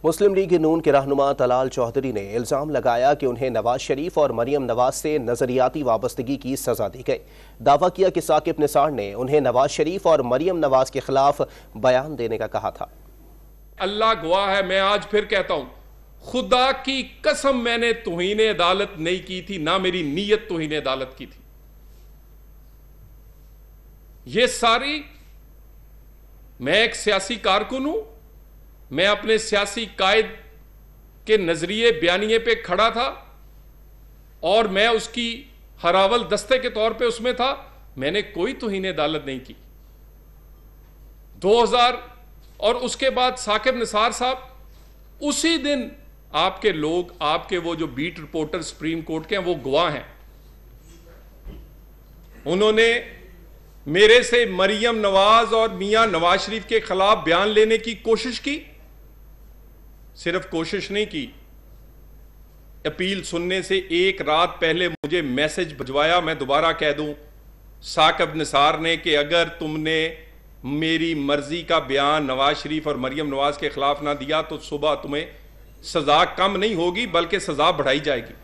मुस्लिम league नून के रहनुमा तलाल चौधरी ने इल्जाम लगाया कि उन्हें नवाज शरीफ और मरियम नवाज से नजरियाती वाबस्तगी की सजा दी गई। दावा किया कि साकिब निसार ने उन्हें नवाज शरीफ और मरियम नवाज के खिलाफ बयान देने का कहा था। अल्लाह गवाह है, मैं आज फिर कहता हूं, खुदा की कसम मैंने तौहीन अदालत नहीं की थी, ना मेरी नीयत तौहीन अदालत की थी। ये सारी, मैं एक सियासी कारकुन हूं, मैं अपने सियासी कायद के नजरिए बयानिए पे खड़ा था और मैं उसकी हरावल दस्ते के तौर पे उसमें था। मैंने कोई तौहीन अदालत नहीं की। 2000 और उसके बाद साकिब निसार साहब, उसी दिन आपके लोग, आपके वो जो बीट रिपोर्टर सुप्रीम कोर्ट के हैं, वो गवाह हैं, उन्होंने मेरे से मरियम नवाज और मियां नवाज शरीफ के खिलाफ बयान लेने की कोशिश की। सिर्फ कोशिश नहीं की, अपील सुनने से एक रात पहले मुझे मैसेज भिजवाया। मैं दोबारा कह दूं, साकिब निसार ने, कि अगर तुमने मेरी मर्जी का बयान नवाज शरीफ और मरियम नवाज के खिलाफ ना दिया तो सुबह तुम्हें सजा कम नहीं होगी बल्कि सजा बढ़ाई जाएगी।